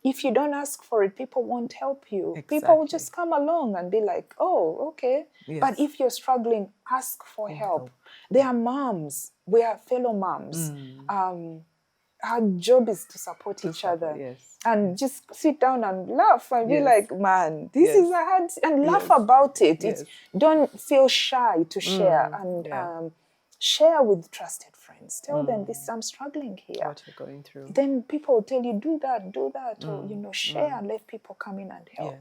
If you don't ask for it, people won't help you. Exactly. People will just come along and be like, oh, okay. Yes. But if you're struggling, ask for help. There are moms. We are fellow moms. Our job is to support each other. Yes. And just sit down and laugh and be like, man, this is a hard, and laugh about it. It's, don't feel shy to share, and share with trusted friends. Tell them this, I'm struggling here. What you're going through. Then people will tell you, do that, or share and let people come in and help.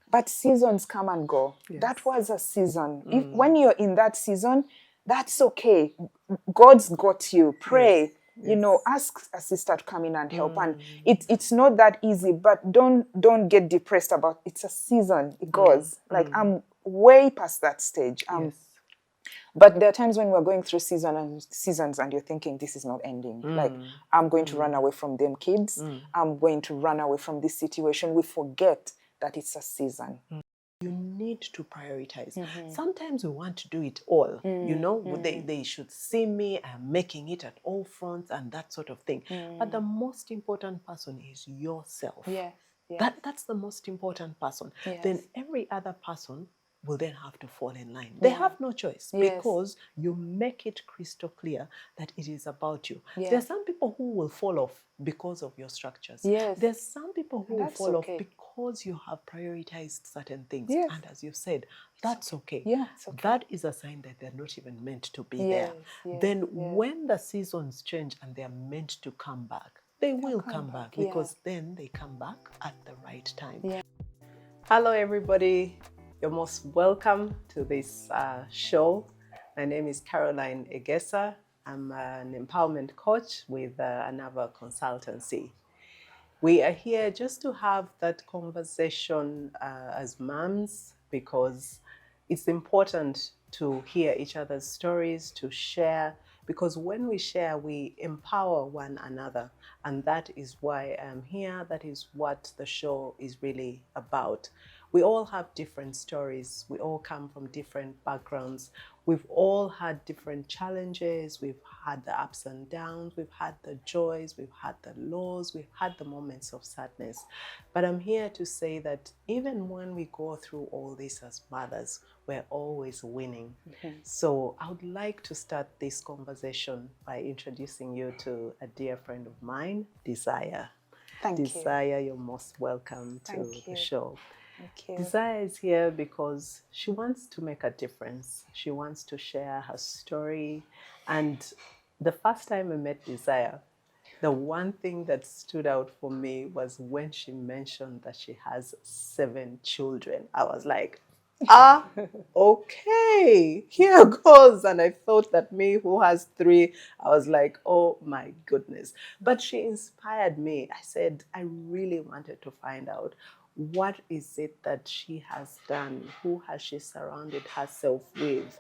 But seasons come and go. That was a season. When you're in that season, that's okay. God's got you. Pray. Ask a sister to come in and help. And it's not that easy, but don't get depressed about it. It's a season. It goes. Like, I'm way past that stage. But there are times when we're going through seasons and you're thinking, this is not ending. Like, I'm going to run away from them kids. I'm going to run away from this situation. We forget that it's a season. You need to prioritize. Sometimes we want to do it all. They should see me, I'm making it at all fronts and that sort of thing. But the most important person is yourself. That's the most important person. Then every other person will then have to fall in line. They have no choice because you make it crystal clear that it is about you. There are some people who will fall off because of your structures. There's some people who will fall off because you have prioritized certain things. And as you said, that's okay. That is a sign that they're not even meant to be there. Then when the seasons change and they're meant to come back, they will come back because then they come back at the right time. Hello, everybody. You're most welcome to this show. My name is Caroline Egesa. I'm an empowerment coach with another consultancy. We are here just to have that conversation as moms because it's important to hear each other's stories, to share, because when we share, we empower one another. And that is why I'm here. That is what the show is really about. We all have different stories. We all come from different backgrounds. We've all had different challenges. We've had the ups and downs. We've had the joys. We've had the lows. We've had the moments of sadness. But I'm here to say that even when we go through all this as mothers, we're always winning. So I would like to start this conversation by introducing you to a dear friend of mine, Desire. Thank you. Desire, you're most welcome to the show. Thank you. Desire is here because she wants to make a difference. She wants to share her story. And the first time I met Desire, the one thing that stood out for me was when she mentioned that she has 7 children. I was like, okay, here goes. And I thought that me who has 3, I was like, oh my goodness. But she inspired me. I said, I really wanted to find out, what is it that she has done? Who has she surrounded herself with?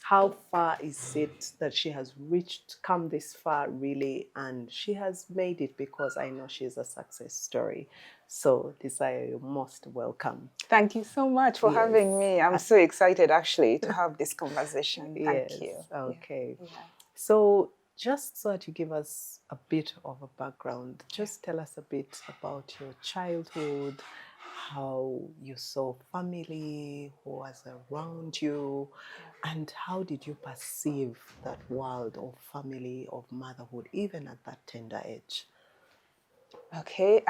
How far is it that she has reached, come this far really? And she has made it because I know she's a success story. So Desire, you're most welcome. Thank you so much for having me. I'm so excited actually to have this conversation. Thank you. Okay. So just so that you give us a bit of a background, just tell us a bit about your childhood, how you saw family, who was around you, and how did you perceive that world of family, of motherhood, even at that tender age? Okay.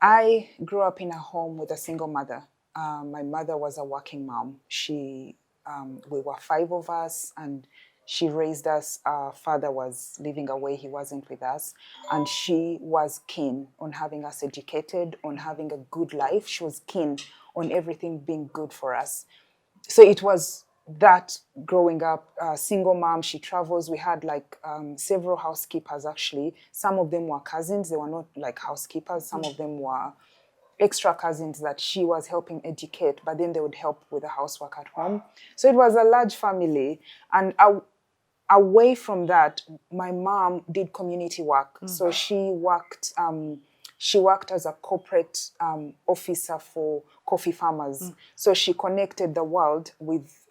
I grew up in a home with a single mother. My mother was a working mom. We were 5 of us, and she raised us. Our father was living away. He wasn't with us. And she was keen on having us educated, on having a good life. She was keen on everything being good for us. So it was that growing up, single mom, she travels. We had like several housekeepers actually. Some of them were cousins. They were not like housekeepers. Some of them were extra cousins that she was helping educate, but then they would help with the housework at home. So it was a large family. And away from that, my mom did community work. So she worked as a corporate officer for coffee farmers. So she connected the world with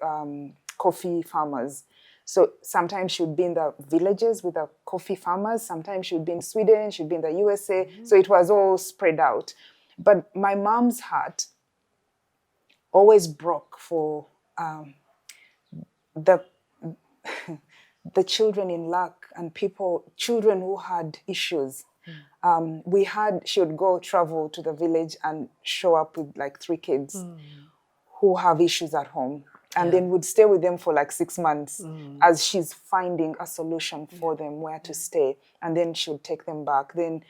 coffee farmers. So sometimes she would be in the villages with the coffee farmers. Sometimes she would be in Sweden, she'd be in the USA. So it was all spread out. But my mom's heart always broke for the the children in lack and children who had issues. She would go travel to the village and show up with like 3 kids who have issues at home. And then would stay with them for like 6 months as she's finding a solution for them where to stay. And then she would take them back. Then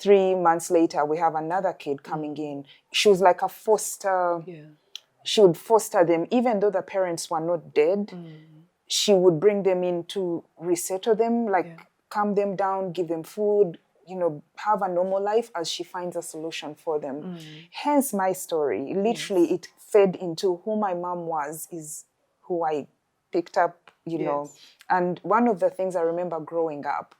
3 months later, we have another kid coming in. She was like a foster. She would foster them, even though the parents were not dead. She would bring them in to resettle them, like calm them down, give them food, have a normal life as she finds a solution for them. Hence my story. Literally, it fed into who my mom was, is who I picked up, And one of the things I remember growing up,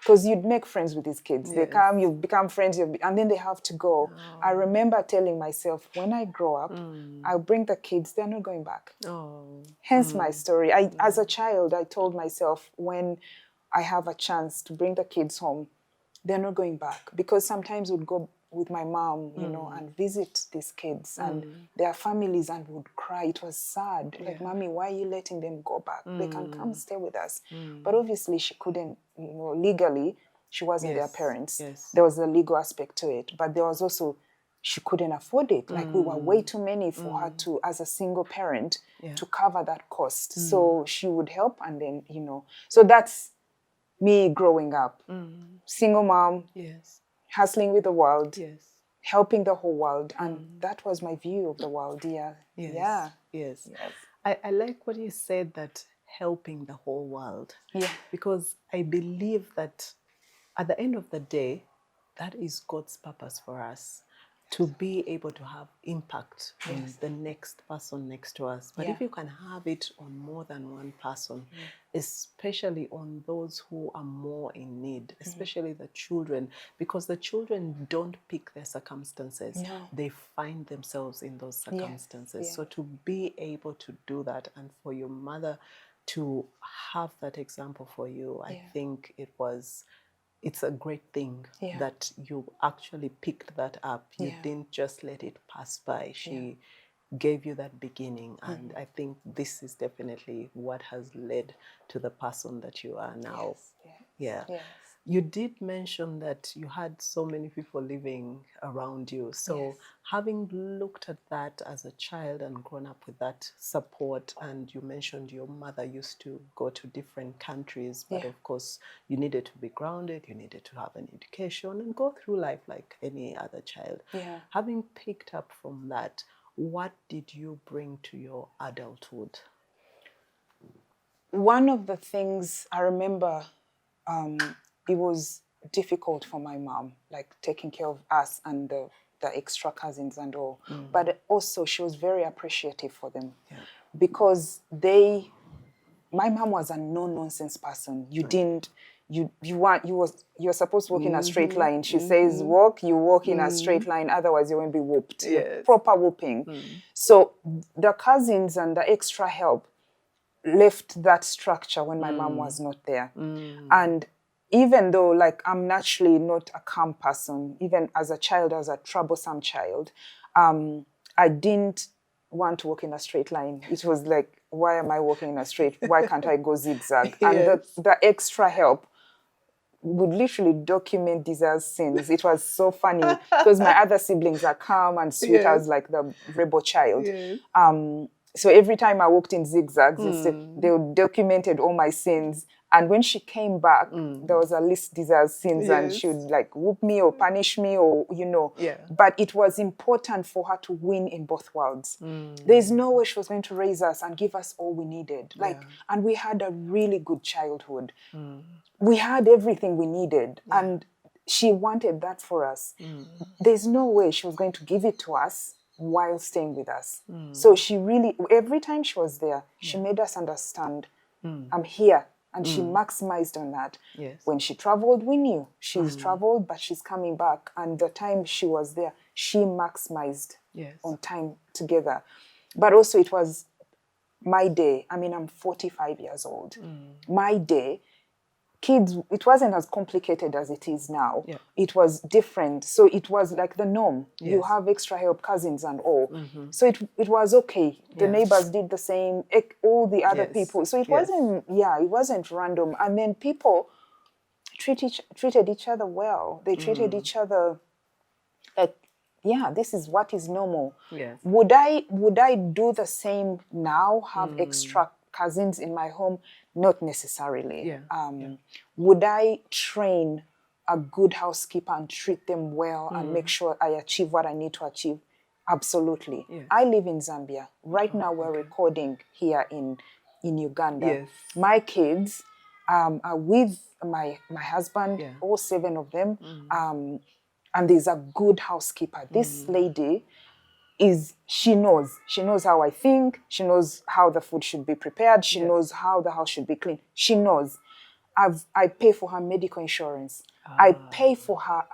because you'd make friends with these kids. They come, you become friends, and then they have to go. I remember telling myself, when I grow up, I'll bring the kids, they're not going back. Hence my story. As a child, I told myself, when I have a chance to bring the kids home, they're not going back. Because sometimes we'd go with my mom, and visit these kids and their families, and would cry. It was sad. Like, Mommy, why are you letting them go back? They can come stay with us. But obviously she couldn't, legally, she wasn't their parents. There was a legal aspect to it. But there was also, she couldn't afford it. Like, we were way too many for her to, as a single parent, to cover that cost. So she would help, and then, So that's me growing up. Single mom. Hustling with the world, helping the whole world, and that was my view of the world. I like what you said, that helping the whole world. Because I believe that at the end of the day, that is God's purpose for us, to be able to have impact on the next person next to us. But if you can have it on more than one person, especially on those who are more in need, especially the children, because the children don't pick their circumstances. They find themselves in those circumstances. So to be able to do that, and for your mother to have that example for you, I think it's a great thing that you actually picked that up. You didn't just let it pass by. She gave you that beginning. And I think this is definitely what has led to the person that you are now. You did mention that you had so many people living around you. So having looked at that as a child and grown up with that support, and you mentioned your mother used to go to different countries, but of course you needed to be grounded, you needed to have an education and go through life like any other child. Having picked up from that, what did you bring to your adulthood? One of the things I remember, it was difficult for my mom, like taking care of us and the extra cousins and all. But also she was very appreciative for them, because my mom was a no-nonsense person. You're supposed to walk in a straight line. She says walk, you walk in a straight line, otherwise you won't be whooped. Proper whooping. So the cousins and the extra help left that structure when my mom was not there. And even though, like, I'm naturally not a calm person, even as a child, as a troublesome child, I didn't want to walk in a straight line. It was like, why am I walking in a straight? Why can't I go zigzag? And the extra help would literally document Desir's sins. It was so funny because my other siblings are calm and sweet. I was like the rebel child. So every time I walked in zigzags, they documented all my sins. And when she came back, there was a list Desir's sins, and she would like whoop me or punish me or, But it was important for her to win in both worlds. There's no way she was going to raise us and give us all we needed. And we had a really good childhood. We had everything we needed. And she wanted that for us. There's no way she was going to give it to us while staying with us. So she really, every time she was there, she made us understand, I'm here. And she maximized on that. When she traveled, we knew she's traveled, but she's coming back. And the time she was there, she maximized on time together. But also it was my day, I mean, I'm 45 years old. My day, kids, it wasn't as complicated as it is now. Yeah. It was different. So it was like the norm. You Yes. have extra help, cousins and all. So it was okay. The Yeah. neighbors did the same, all the other Yes. people. So it Yes. it wasn't random. And then people treated each other well. They treated each other like, yeah, this is what is normal. Yes. Would I do the same now, have extra cousins in my home? Not necessarily. Yeah. Would I train a good housekeeper and treat them well and make sure I achieve what I need to achieve? Absolutely. Yes. I live in Zambia. Right now we're recording here in Uganda. Yes. My kids are with my husband, Yeah. all 7 of them. And there's a good housekeeper. This lady she knows how I think. She knows how the food should be prepared. She knows how the house should be cleaned. She knows. I pay for her medical insurance. I pay for her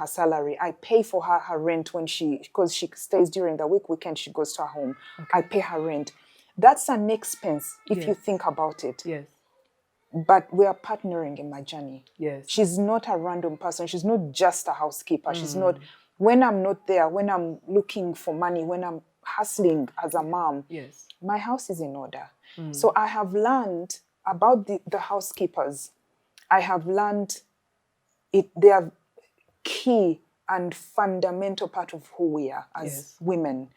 salary. I pay for her rent because she stays during the weekend she goes to her home. Okay. I pay her rent. That's an expense if you think about it. Yes. But we are partnering in my journey. Yes. She's not a random person. She's not just a housekeeper. She's not, when I'm not there, when I'm looking for money, when I'm hustling as a mom, Yes. my house is in order. So I have learned about the housekeepers. I have learned they are key and fundamental part of who we are as women.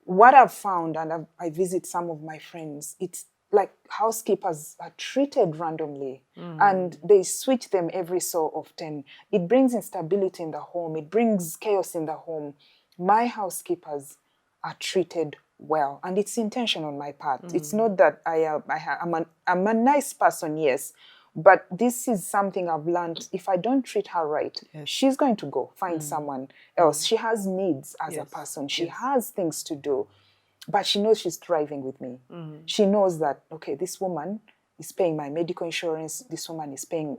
What I've found, and I visit some of my friends, it's like housekeepers are treated randomly and they switch them every so often. It brings instability in the home. It brings chaos in the home. My housekeepers are treated well, and it's intentional on my part. It's not that I'm a nice person, yes, but this is something I've learned. If I don't treat her right, she's going to go find someone else. She has needs as a person. She has things to do. But she knows she's thriving with me. She knows that, okay, this woman is paying my medical insurance. This woman is paying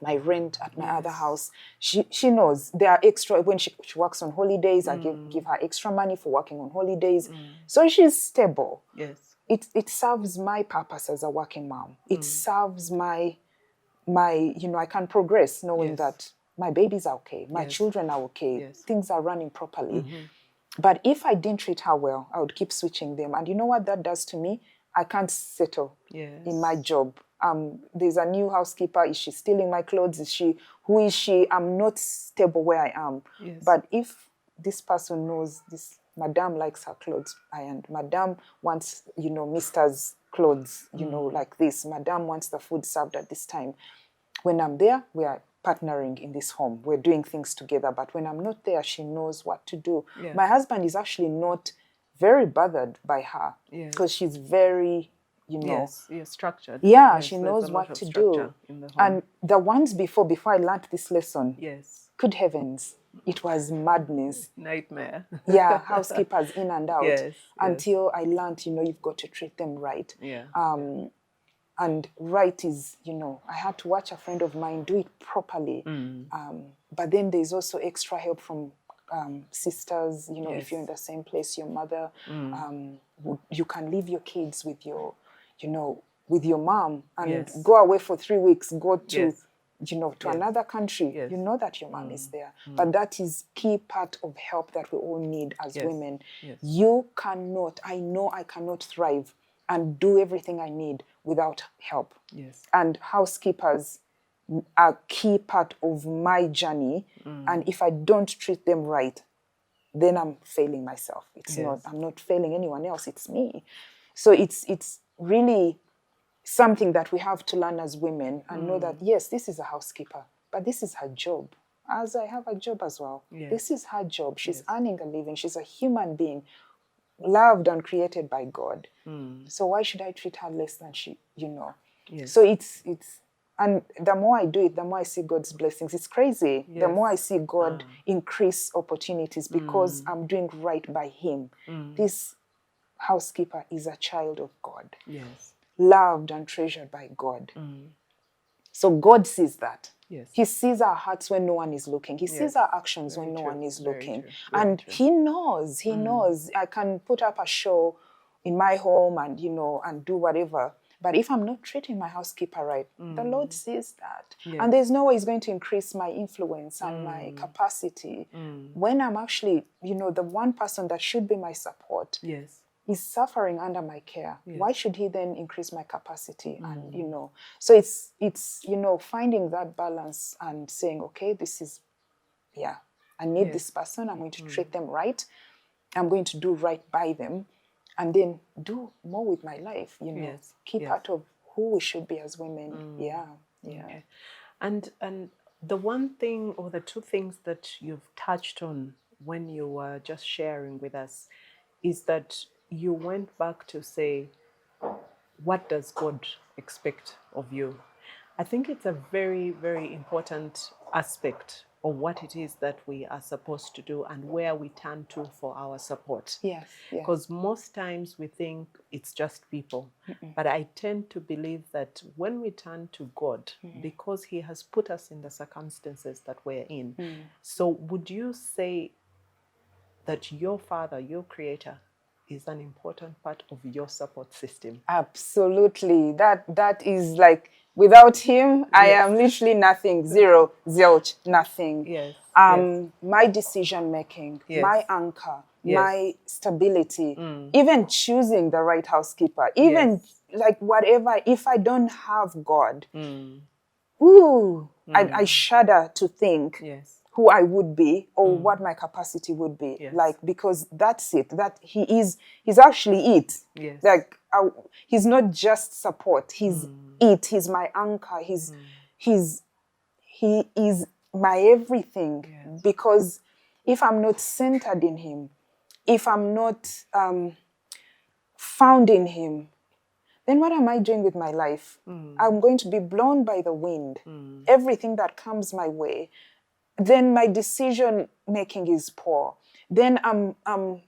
my rent at my other house. She knows there are extra, when she works on holidays, I give her extra money for working on holidays. So she's stable. Yes. It serves my purpose as a working mom. It serves my, I can progress knowing that my babies are okay. My children are okay. Things are running properly. But if I didn't treat her well, I would keep switching them. And you know what that does to me? I can't settle in my job. There's a new housekeeper. Is she stealing my clothes? Who is she? I'm not stable where I am. Yes. But if this person knows this, Madame likes her clothes, and Madame wants, Mister's clothes, like this. Madame wants the food served at this time. When I'm there, we are partnering in this home. We're doing things together. But when I'm not there, she knows what to do. Yeah. My husband is actually not very bothered by her because she's very, structured. Yeah, she knows what to do. And the ones before I learned this lesson, good heavens, it was madness. Nightmare. Yeah, housekeepers in and out. Until I learned, you've got to treat them right. Yeah. And right is, I had to watch a friend of mine do it properly. But then there's also extra help from sisters, if you're in the same place, your mother, you can leave your kids with your mom and go away for 3 weeks, go to, to another country. You know that your mom is there. But that is key part of help that we all need as women. You cannot, I know I cannot thrive and do everything I need without help. And housekeepers are key part of my journey. And if I don't treat them right, then I'm failing myself. I'm not failing anyone else, it's me. So it's really something that we have to learn as women and know that, yes, this is a housekeeper, but this is her job. As I have a job as well. This is her job. She's earning a living. She's a human being, loved and created by God. So why should I treat her less than she, So it's and the more I do it, the more I see God's blessings. It's crazy. The more I see God increase opportunities because I'm doing right by him. This housekeeper is a child of God. Loved and treasured by God. So God sees that. He sees our hearts when no one is looking. He sees our actions when no one is looking. And he knows. I can put up a show in my home and, and do whatever. But if I'm not treating my housekeeper right, the Lord sees that. Yes. And there's no way He's going to increase my influence and my capacity when I'm actually, the one person that should be my support Yes. is suffering under my care. Yes. Why should He then increase my capacity? And, so it's finding that balance and saying, okay, this is, I need this person. I'm going to treat them right. I'm going to do right by them. And then do more with my life, keep out of who we should be as women. Yeah. Okay. And the one thing or the two things that you've touched on when you were just sharing with us is that you went back to say, what does God expect of you? I think it's a very, very important aspect of what it is that we are supposed to do and where we turn to for our support. Yes. Because most times we think it's just people. But I tend to believe that when we turn to God, because He has put us in the circumstances that we're in. So would you say that your Father, your Creator, is an important part of your support system? Absolutely. That is like, without Him, I am literally nothing. Zero, zilch, nothing. Yes. My decision making, my anchor, my stability, even choosing the right housekeeper, even like whatever, if I don't have God, I shudder to think who I would be or what my capacity would be. Like, because that's it, that he's actually it. Like, He's not just support, He's it, He's my anchor, He is my everything. Because if I'm not centered in Him, if I'm not found in Him, then what am I doing with my life? I'm going to be blown by the wind. Everything that comes my way, then my decision making is poor. Then I'm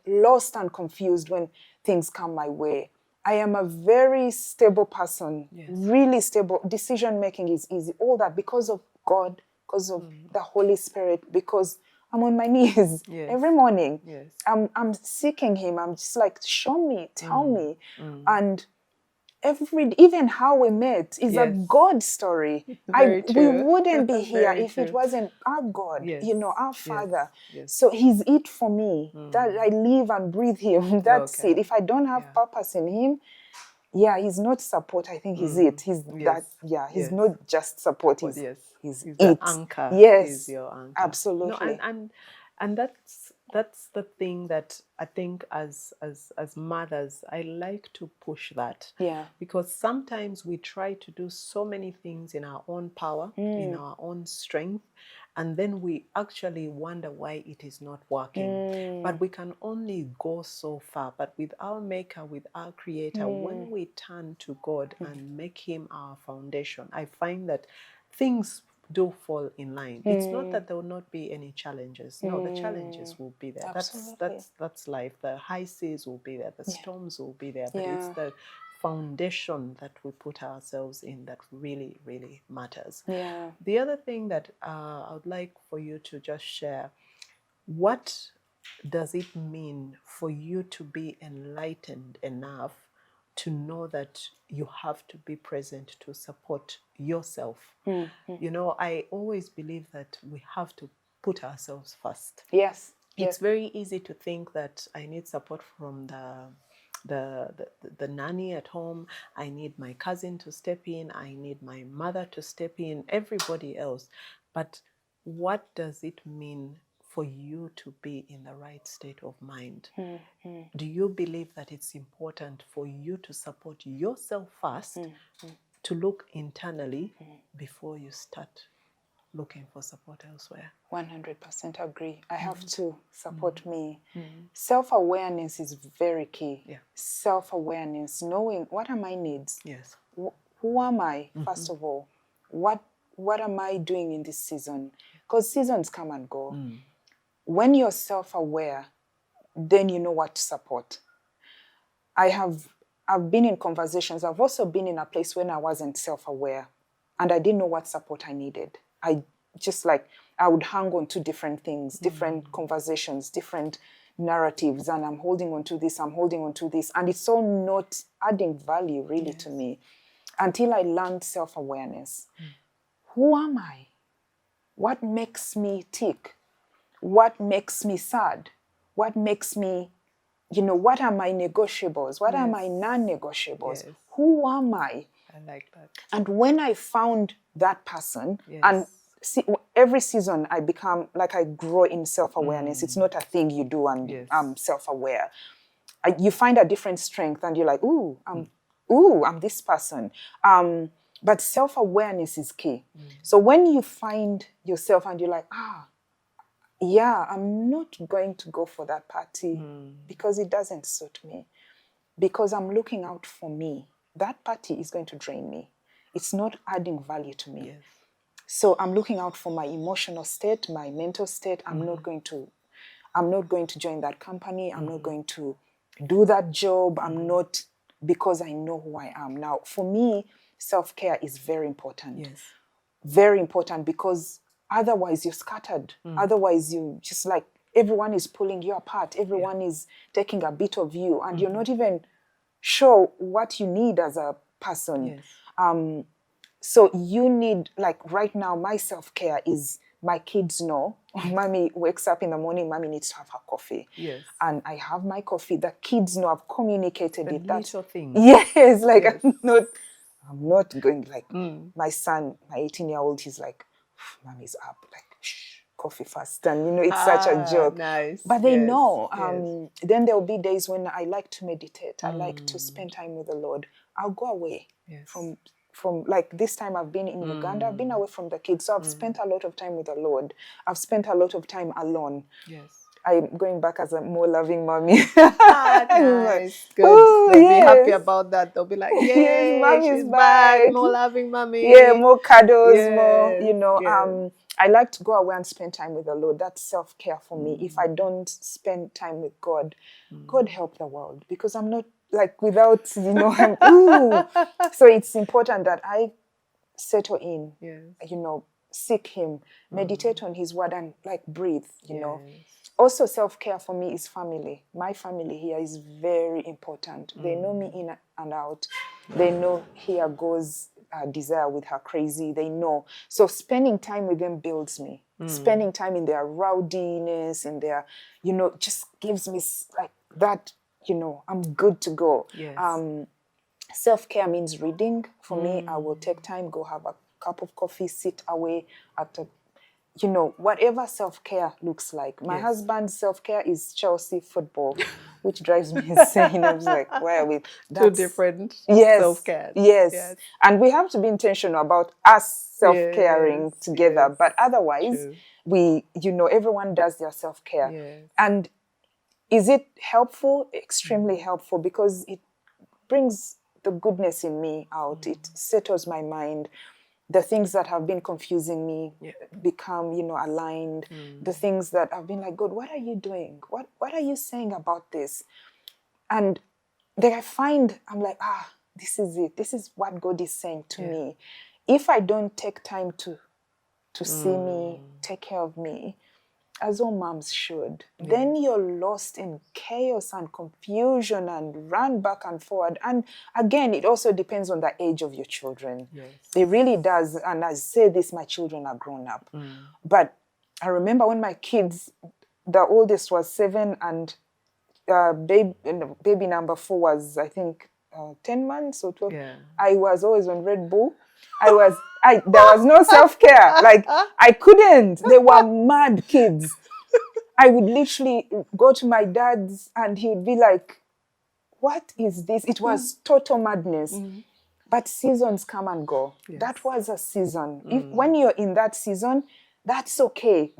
lost and confused when things come my way. I am a very stable person, really stable. Decision making is easy. All that because of God, because of the Holy Spirit, because I'm on my knees every morning. I'm seeking Him. I'm just like, show me, tell me. And even how we met is a God story. We wouldn't be here if it wasn't our God, our Father. So He's it for me. That I live and breathe Him. That's it. If I don't have purpose in Him, He's not support. I think He's it. He's that. He's not just support. He's he's it. The anchor. Yes, he's your anchor. Absolutely. No, and that's the thing that I think as mothers, I like to push that. Because sometimes we try to do so many things in our own power, in our own strength, and then we actually wonder why it is not working. But we can only go so far. But with our Maker, with our Creator, when we turn to God and make Him our foundation, I find that things do fall in line. It's not that there will not be any challenges. No, the challenges will be there. That's life. The high seas will be there. The storms will be there. But it's the foundation that we put ourselves in that really, really matters. The other thing that I would like for you to just share, what does it mean for you to be enlightened enough to know that you have to be present to support yourself? I always believe that we have to put ourselves first. It's very easy to think that I need support from the nanny at home. I need my cousin to step in. I need my mother to step in. Everybody else. But what does it mean for you to be in the right state of mind? Do you believe that it's important for you to support yourself first, to look internally before you start looking for support elsewhere? 100% agree. I have to support me. Self-awareness is very key. Self-awareness, knowing what are my needs. Who am I, first of all? What am I doing in this season? Because seasons come and go. When you're self-aware, then you know what to support. I've been in conversations. I've also been in a place when I wasn't self-aware and I didn't know what support I needed. I would hang on to different things, different conversations, different narratives, and I'm holding on to this, and it's all not adding value really to me until I learned self-awareness. Who am I? What makes me tick? What makes me sad? What makes me, what are my negotiables? What are my non-negotiables? Yes. Who am I? I like that. And when I found that person, and every season I become, like, I grow in self-awareness. It's not a thing you do and I'm self-aware. You find a different strength and you're like, I'm this person. But self-awareness is key. So when you find yourself and you're like, I'm not going to go for that party because it doesn't suit me, because I'm looking out for me. That party is going to drain me. It's not adding value to me. Yes. So I'm looking out for my emotional state, my mental state. I'm not going to join that company. I'm not going to do that job. I'm not, because I know who I am. Now, for me, self-care is very important. Yes. Very important, because otherwise you're scattered. Otherwise you just, like, everyone is pulling you apart. Everyone is taking a bit of you, and you're not even sure what you need as a person. Yes. So you need, like, right now, my self-care is, my kids know. Mommy wakes up in the morning, mommy needs to have her coffee. Yes. And I have my coffee. The kids know, I've communicated The it. little things. Yes, like, Yes. I'm not going, like, my son, my 18-year-old, he's like, mommy's up, like, shh, coffee first. And, it's such a joke. Nice. But they Yes. know. Yes. Then there'll be days when I like to meditate. I like to spend time with the Lord. I'll go away from like, this time I've been in Uganda. I've been away from the kids. So I've spent a lot of time with the Lord. I've spent a lot of time alone. Yes. I'm going back as a more loving mommy. Nice. Good. Oh, They'll be happy about that. They'll be like, yay, yes, mommy's she's back. back. More loving mommy. Yeah, more cuddles, more, Yes. I like to go away and spend time with the Lord. That's self-care for me. If I don't spend time with God, God help the world, because I'm not, like, without, So it's important that I settle in, seek Him, meditate on His word, and, like, breathe, know. Also, self-care for me is family. My family here is very important. They know me in and out. They know, here goes Desire with her crazy. They know. So spending time with them builds me. Spending time in their rowdiness, in their, just gives me, like, that, I'm good to go. Yes. Self-care means reading. For me, I will take time, go have a cup of coffee, sit away at a, whatever self-care looks like. My husband's self-care is Chelsea football, which drives me insane. I was like, why are we? Two different yes, self-care. Yes. And we have to be intentional about us self-caring together. Yes. But otherwise, we, everyone does their self-care. Yes. And is it helpful? Extremely helpful, because it brings the goodness in me out. It settles my mind. The things that have been confusing me become, aligned. The things that I've been like, God, what are you doing? What are you saying about this? And then I find, I'm like, this is it. This is what God is saying to me. If I don't take time to see me, take care of me, as all moms should, then you're lost in chaos and confusion and run back and forward. And again, it also depends on the age of your children. Yes. It really does. And I say this, my children are grown up. But I remember when my kids, the oldest was 7 and baby number 4 was, I think, 10 months or 12. Yeah. I was always on Red Bull. There was no self-care. Like, I couldn't. They were mad kids. I would literally go to my dad's and he would be like, what is this? It was total madness. But seasons come and go. Yes. That was a season. When you're in that season, that's okay.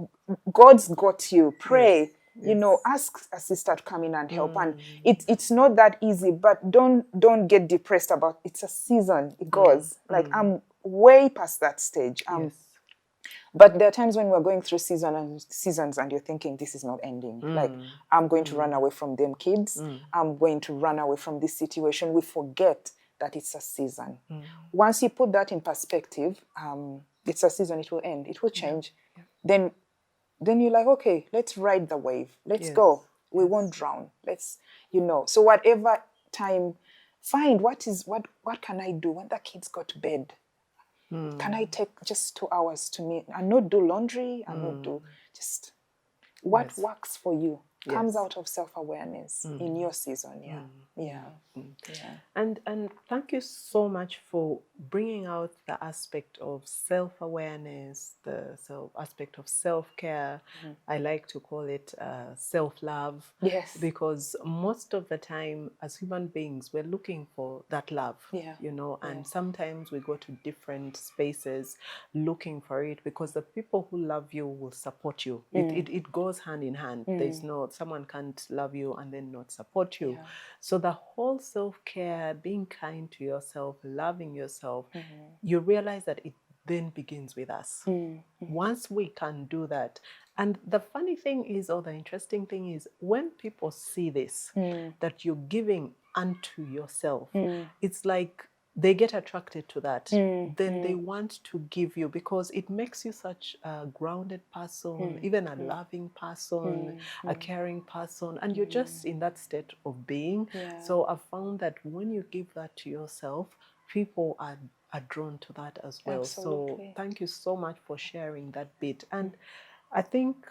God's got you. Pray. Yes. Ask a sister to come in and help. And it's not that easy, but don't get depressed about it. It's a season. It goes. Like, I'm way past that stage. But there are times when we're going through seasons and you're thinking, this is not ending. Like, I'm going to run away from them kids. I'm going to run away from this situation. We forget that it's a season. Once you put that in perspective, it's a season, it will end. It will change. Then you're like, okay, let's ride the wave. Let's go. We won't drown. Let's, so whatever time, find what can I do when the kids go to bed? Can I take just 2 hours to me and not do laundry and not do just what works for you? Comes out of self-awareness in your season. Yeah. And thank you so much for bringing out the aspect of self-awareness, the aspect of self-care. I like to call it self-love. Yes. Because most of the time as human beings, we're looking for that love, and sometimes we go to different spaces looking for it, because the people who love you will support you. It goes hand in hand. There's someone can't love you and then not support you. So the whole self-care, being kind to yourself, loving yourself, you realize that it then begins with us. Once we can do that. And the funny thing is, or the interesting thing is, when people see this, that you're giving unto yourself, it's like they get attracted to that. Then they want to give you, because it makes you such a grounded person, even a loving person, a caring person, and you're just in that state of being. So I've found that when you give that to yourself, people are drawn to that as well. Absolutely. So thank you so much for sharing that bit. And I think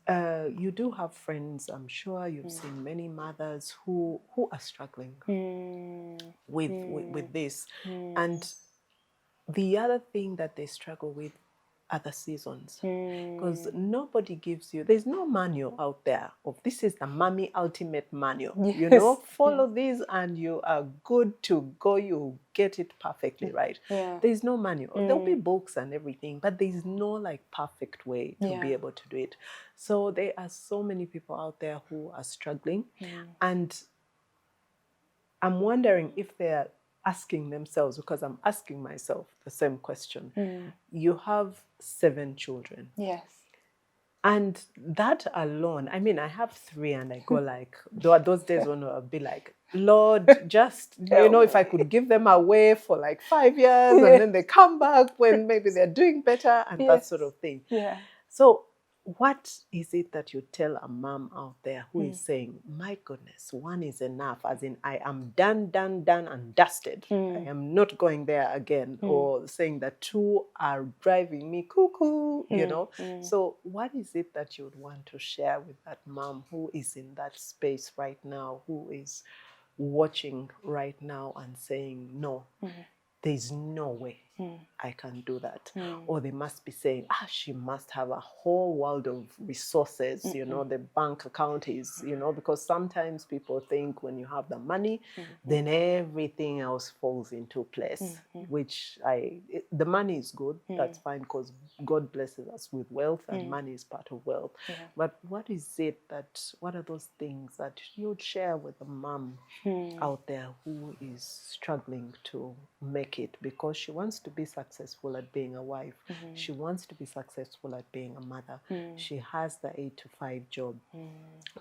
you do have friends, I'm sure you've seen many mothers who are struggling with this. And the other thing that they struggle with are the seasons. Because nobody gives you, there's no manual out there of this is the mommy ultimate manual. Follow this and you are good to go. You get it perfectly right. There's no manual. There'll be books and everything, but there's no like perfect way to be able to do it. So there are so many people out there who are struggling, and I'm wondering if they're asking themselves, because I'm asking myself the same question. You have 7 children. Yes. And that alone, I mean, I have 3 and I go like, those days when I'll be like, Lord, just, if I could give them away for like 5 years and then they come back when maybe they're doing better and that sort of thing. So what is it that you tell a mom out there who is saying, my goodness, 1 is enough, as in I am done and dusted. I am not going there again. Or saying that 2 are driving me cuckoo, So what is it that you would want to share with that mom who is in that space right now, who is watching right now and saying, no, there's no way I can do that. Or they must be saying, she must have a whole world of resources, the bank account is, because sometimes people think when you have the money, then everything else falls into place, which the money is good, that's fine, because God blesses us with wealth and money is part of wealth. But what are those things that you'd share with a mom out there who is struggling to make it, because she wants to be successful at being a wife, she wants to be successful at being a mother, she has the 8 to 5 job,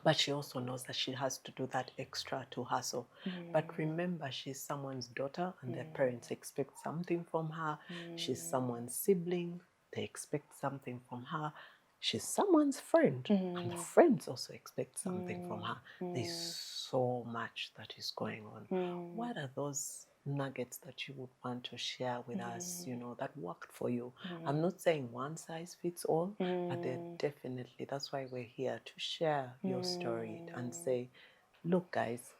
but she also knows that she has to do that extra to hustle. But remember, she's someone's daughter and their parents expect something from her. She's someone's sibling, they expect something from her. She's someone's friend, and the friends also expect something from her. There's so much that is going on. What are those nuggets that you would want to share with us, that worked for you? I'm not saying one size fits all, but they're definitely, that's why we're here, to share your story and say, look guys,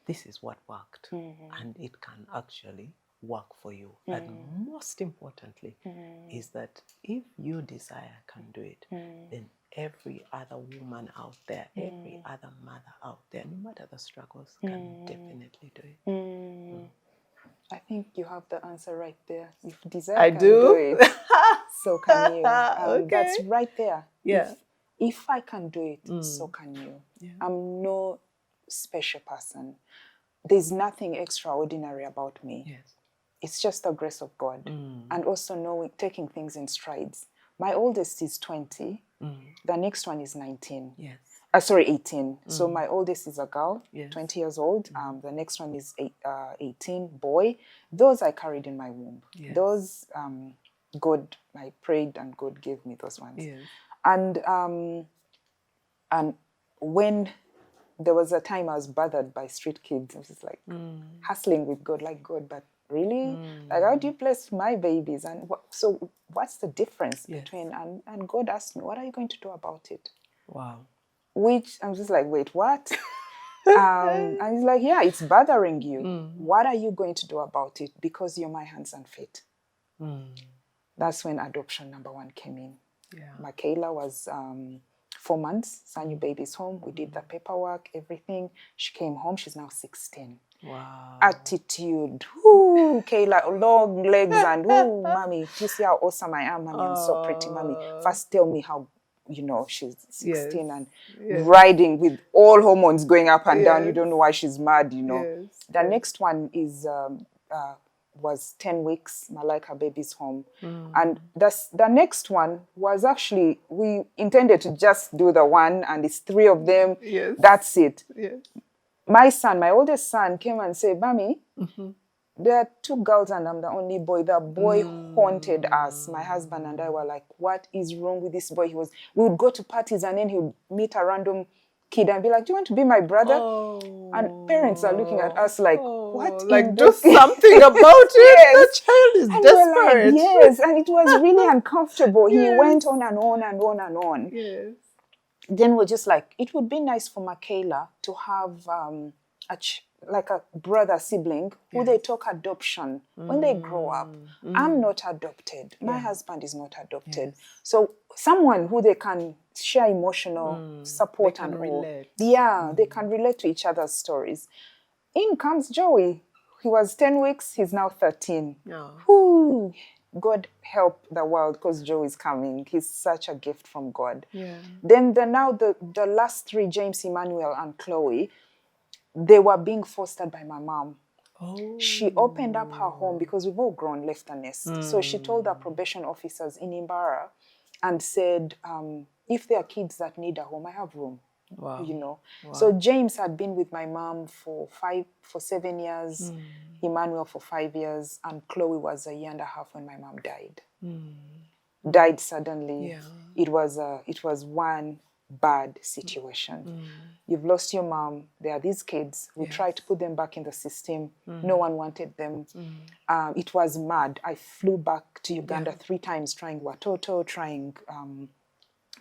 this is what worked, and it can actually work for you. And most importantly is that if you desire can do it, then every other woman out there, every other mother out there, no matter the struggles, can definitely do it. I think you have the answer right there. If desire I can do it, so can you. Okay. That's right there. Yeah. If I can do it, so can you. I'm no special person. There's nothing extraordinary about me. Yes. It's just the grace of God. And also taking things in strides. My oldest is 20. The next one is 19. Yes. 18. So my oldest is a girl, Yes. 20 years old. The next one is 18, boy. Those I carried in my womb. Yes. Those, God, I prayed and God gave me those ones. Yes. And when there was a time I was bothered by street kids. I was just like hustling with God, like, God, but really? Like, how do you bless my babies? And so what's the difference between, and God asked me, what are you going to do about it? Wow. Which I'm just like, wait, what? And he's like, yeah, it's bothering you. What are you going to do about it? Because you're my hands and feet. That's when adoption number 1 came in. Yeah. Michaela was 4 months. Sanyu baby's home. We did the paperwork, everything. She came home. She's now 16. Wow. Attitude. Ooh, Kayla, long legs, and ooh, mommy, do you see how awesome I am? Mommy, I'm so pretty, mommy. First tell me how, she's 16 and riding with all hormones going up and down. You don't know why she's mad, The next one is was 10 weeks, Malika baby's home. And the next one was actually, we intended to just do the one, and it's 3 of them. Yes. That's it. Yes. My oldest son came and said, Mommy, there are 2 girls and I'm the only boy. The boy haunted us. My husband and I were like, what is wrong with this boy? We would go to parties and then he would meet a random kid and be like, do you want to be my brother? And parents are looking at us like, what? Like, do something about it. The child is and desperate. Like, yes, and it was really uncomfortable. He went on and on and on and on. Yes. Then we're just like, it would be nice for Michaela to have like a brother sibling who they talk adoption when they grow up. I'm not adopted. My husband is not adopted. So someone who they can share emotional support and relate. Yeah, they can relate to each other's stories. In comes Joey. He was 10 weeks. He's now 13. Whoo! God help the world, because Joe is coming. He's such a gift from God. Yeah. Then the last 3, James, Emmanuel, and Chloe, they were being fostered by my mom. She opened up her home because we've all grown, left the nest. So she told the probation officers in Imbara and said, if there are kids that need a home, I have room. Wow. Wow. So James had been with my mom for 7 years, Emmanuel for 5 years, and Chloe was 1.5 years when my mom died. Died suddenly. Yeah. It was one bad situation. You've lost your mom. There are these kids. We tried to put them back in the system. No one wanted them. It was mad. I flew back to Uganda 3 times, trying Watoto, trying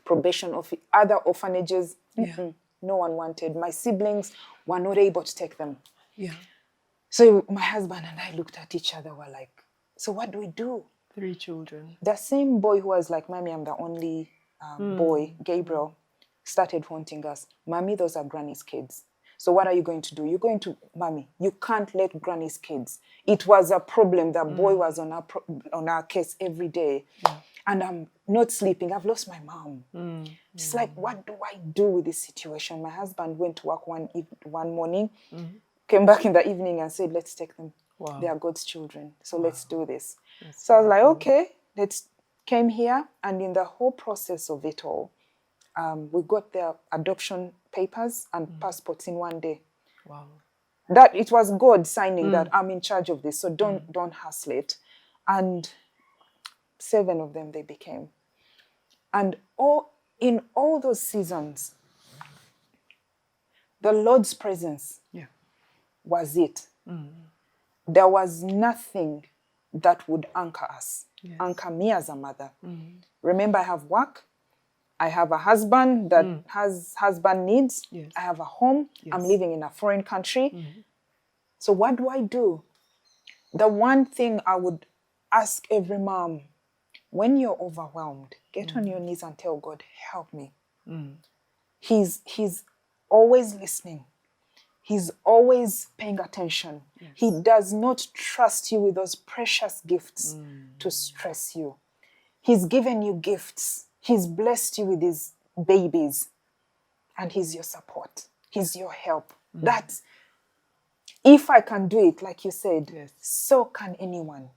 probation of other orphanages. No one wanted. My siblings were not able to take them. So my husband and I looked at each other. We're like, so what do we do? 3 children. The same boy who was like, Mommy, I'm the only boy, Gabriel, started haunting us. Mommy, those are Granny's kids. So what are you going to do? You're going to, Mommy, you can't let Granny's kids. It was a problem. The boy was on our case every day. And I'm not sleeping. I've lost my mom. It's like, what do I do with this situation? My husband went to work one morning, came back in the evening and said, let's take them. Wow. They are God's children. So let's do this. So I was like, okay, came here. And in the whole process of it all, we got their adoption papers and passports in 1 day. Wow. That it was God signing that I'm in charge of this. So don't hustle it. And 7 of them they became. And in all those seasons, the Lord's presence was it. There was nothing that would anchor us, anchor me as a mother. Remember, I have work. I have a husband that has husband needs. I have a home. I'm living in a foreign country. So what do I do? The one thing I would ask every mom, when you're overwhelmed, get on your knees and tell God, help me. He's always listening. He's always paying attention. He does not trust you with those precious gifts to stress you. He's given you gifts. He's blessed you with his babies. And he's your support. He's your help. That's, if I can do it, like you said, so can anyone.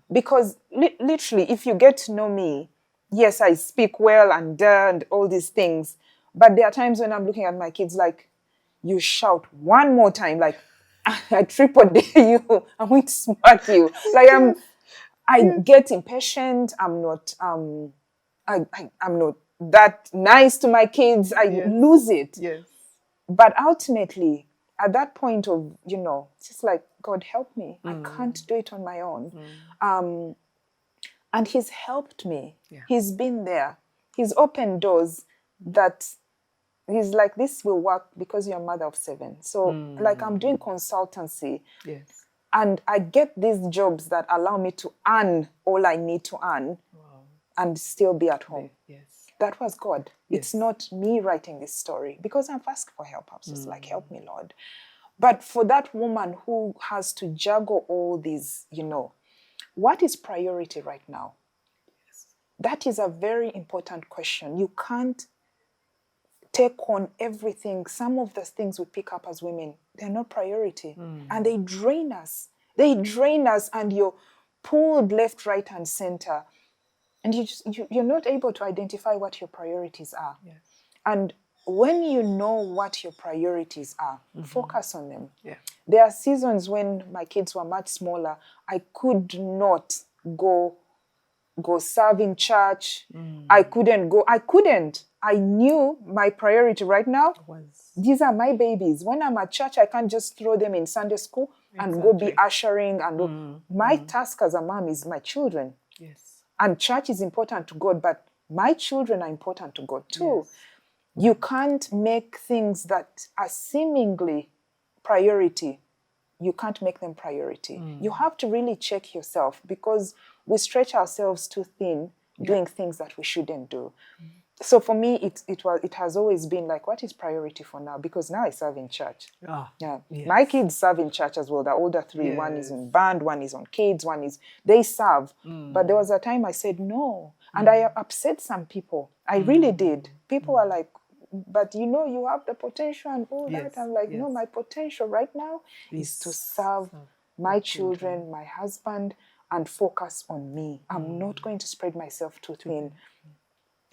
Because literally, if you get to know me, yes, I speak well and all these things. But there are times when I'm looking at my kids like, you shout one more time, like, I triple dare you, I'm going to smack you. Like, I get impatient. I'm not, I'm not that nice to my kids. I lose it. But ultimately, at that point of, it's just like, God, help me. I can't do it on my own. And he's helped me. Yeah. He's been there. He's opened doors that he's like, this will work because you're a mother of 7. So like I'm doing consultancy. Yes. And I get these jobs that allow me to earn all I need to earn and still be at home. Yes. That was God. Yes. It's not me writing this story because I've asked for help. I was just like, help me, Lord. But for that woman who has to juggle all these, what is priority right now? Yes. That is a very important question. You can't take on everything. Some of the things we pick up as women, they're not priority. And they drain us. They drain us, and you're pulled left, right, and center. And you're not able to identify what your priorities are. Yes. And when you know what your priorities are, focus on them. Yeah. There are seasons when my kids were much smaller, I could not go serve in church. I couldn't go. I knew my priority right now. These are my babies. When I'm at church, I can't just throw them in Sunday school and go be ushering. And my task as a mom is my children. Yes. And church is important to God, but my children are important to God too. Yes. You can't make things that are seemingly priority. You can't make them priority. You have to really check yourself, because we stretch ourselves too thin doing things that we shouldn't do. So for me, it has always been like, what is priority for now? Because now I serve in church. Yes. My kids serve in church as well. The older 3, one is in band, one is on kids, they serve. But there was a time I said no. And I upset some people. I really did. People are like, but you have the potential and all that. I'm like, no, my potential right now is to serve my children, my husband, and focus on me. I'm not going to spread myself too thin.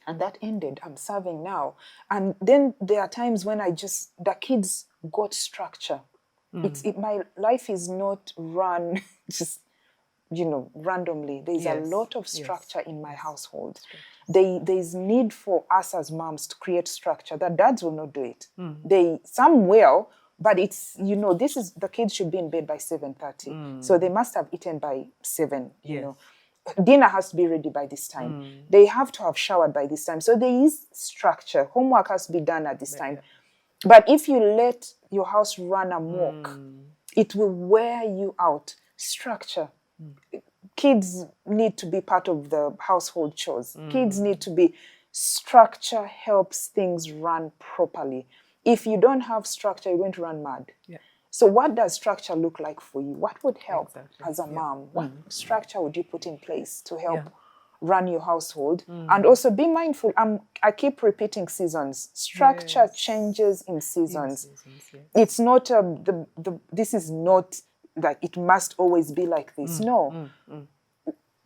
And that ended. I'm serving now. And then there are times when the kids got structure. My life is not run just, randomly. There's a lot of structure in my household. There's need for us as moms to create structure that dads will not do it. Some will, but it's, the kids should be in bed by 7:30. So they must have eaten by 7, Dinner has to be ready by this time. They have to have showered by this time. So there is structure. Homework has to be done at this time. But if you let your house run amok, it will wear you out. Structure. Kids need to be part of the household chores. Kids need to be... Structure helps things run properly. If you don't have structure, you're going to run mad. Yeah. So what does structure look like for you? What would help as a mom? What structure would you put in place to help run your household? And also be mindful. I keep repeating seasons. Structure changes in seasons. It's not this is not like it must always be like this. No.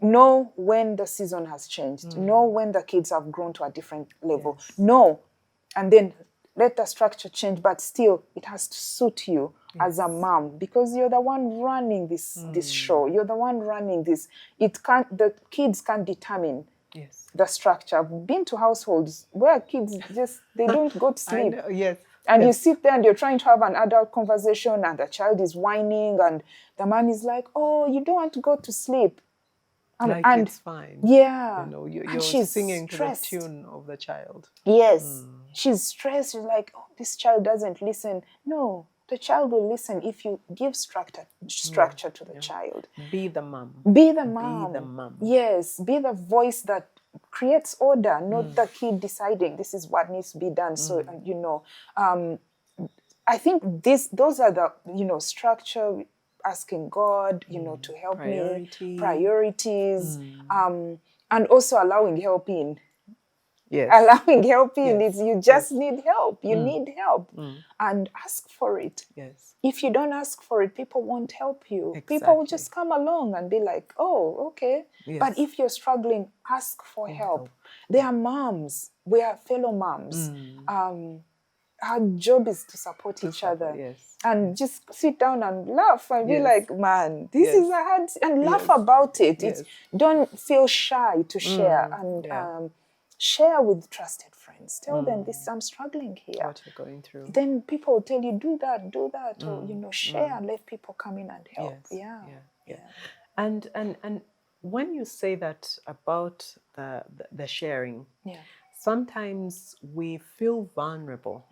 Know when the season has changed. Know when the kids have grown to a different level. Know. And then let the structure change, but still it has to suit you as a mom, because you're the one running this show. You're the one running this. The kids can't determine the structure. I've been to households where kids they don't go to sleep. I know, And you sit there and you're trying to have an adult conversation and the child is whining and the mom is like, oh, you don't want to go to sleep. And it's fine. Yeah. You're singing stressed to the tune of the child. Yes. She's stressed. She's like, oh, this child doesn't listen. No, the child will listen if you give structure to the child. Be the mom. Be the mom. Be the mom. Yes. Be the voice that creates order, not the kid deciding this is what needs to be done. So, I think those are the, structure, asking God, to help me, priorities, and also allowing help in. Yes. Allowing help in is you just need help. You need help, and ask for it. Yes. If you don't ask for it, people won't help you. Exactly. People will just come along and be like, "Oh, okay." Yes. But if you're struggling, ask for help. They are moms. We are fellow moms. Our job is to support each other, and just sit down and laugh and be like, man, this is a hard, and laugh about it. Don't feel shy to share. And share with trusted friends. Tell them this, I'm struggling here. What you're going through. Then people will tell you, do that, or share and let people come in and help. Yes. Yeah. And when you say that about the sharing, Yeah. sometimes we feel vulnerable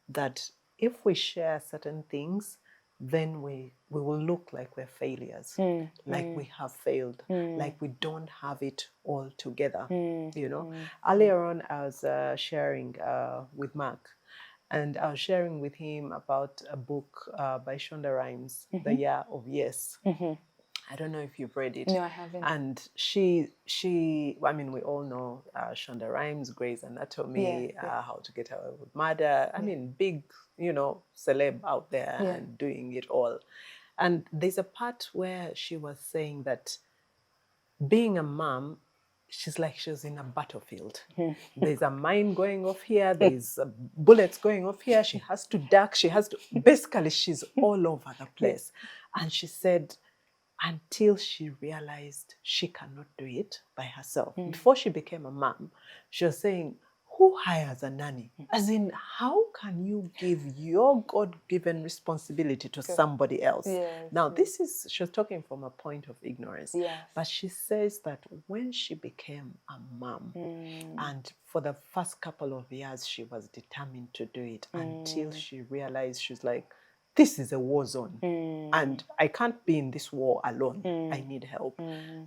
that if we share certain things, then we will look like we're failures, like we have failed, like we don't have it all together. Earlier on, I was sharing with Mark, and I was sharing with him about a book by Shonda Rhimes, The Year of Yes. I don't know if you've read it. No, I haven't. And she I mean, we all know Shonda Rhimes, Grey's Anatomy, How to Get Away with Murder. I mean, big, celeb out there and doing it all. And there's a part where she was saying that being a mom, she's like she was in a battlefield. There's a mine going off here. There's bullets going off here. She has to duck. Basically, she's all over the place. And she said, until she realized she cannot do it by herself. Before she became a mom, she was saying, who hires a nanny? As in, how can you give your God-given responsibility to somebody else? Yes, Now, she was talking from a point of ignorance. Yes. But she says that when she became a mom, and for the first couple of years, she was determined to do it until she realized, she's like, this is a war zone and I can't be in this war alone. I need help.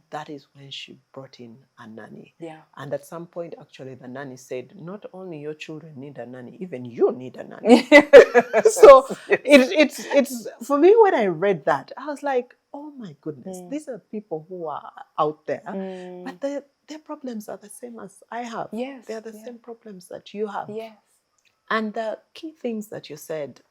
That is when she brought in a nanny. Yeah. And at some point, actually, the nanny said, not only your children need a nanny, even you need a nanny. So it's for me, when I read that, I was like, oh my goodness, these are people who are out there, but their problems are the same as I have. Yes. They're the same problems that you have. Yes. And the key things that you said,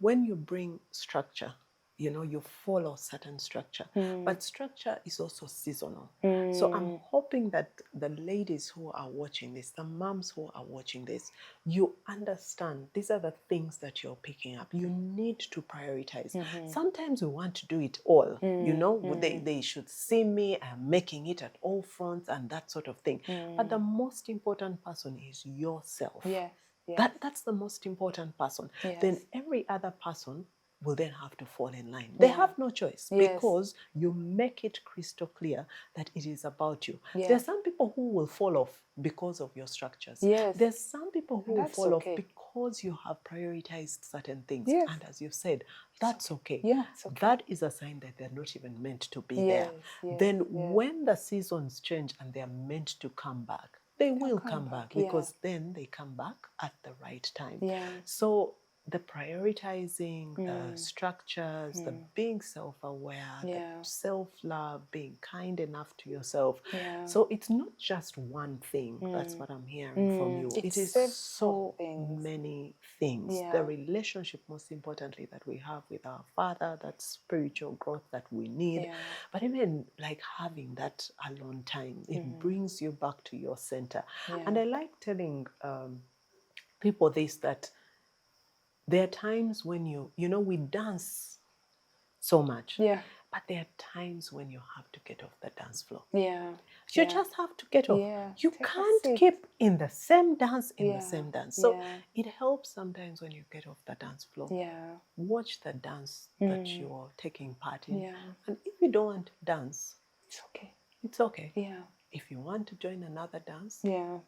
when you bring structure, you follow certain structure, but structure is also seasonal. So I'm hoping that the ladies who are watching this, the moms who are watching this, you understand these are the things that you're picking up. You need to prioritize. Sometimes we want to do it all, they should see me, I'm making it at all fronts and that sort of thing. But the most important person is yourself. Yes. Yes. That's the most important person. Yes. Then every other person will then have to fall in line. They have no choice because you make it crystal clear that it is about you. Yes. There are some people who will fall off because of your structures. Yes. There's some people who will fall off okay. because you have prioritized certain things. Yes. And as you said, that's okay. Yeah, it's okay. That is a sign that they're not even meant to be there. Yes, Then when the seasons change and they're meant to come back, they will come back because then they come back at the right time. Yeah. So the prioritizing, the structures, the being self-aware, the self-love, being kind enough to yourself. Yeah. So it's not just one thing. That's what I'm hearing from you. It is so many things. Yeah. The relationship, most importantly, that we have with our Father, that spiritual growth that we need. Yeah. But even like having that alone time, it brings you back to your center. Yeah. And I like telling people this, that there are times when we dance so much. Yeah. But there are times when you have to get off the dance floor. Yeah. You just have to get off. Yeah. You can't keep in the same dance, the same dance. So it helps sometimes when you get off the dance floor. Yeah. Watch the dance that you're taking part in. Yeah. And if you don't want to dance, it's okay. It's okay. Yeah. If you want to join another dance,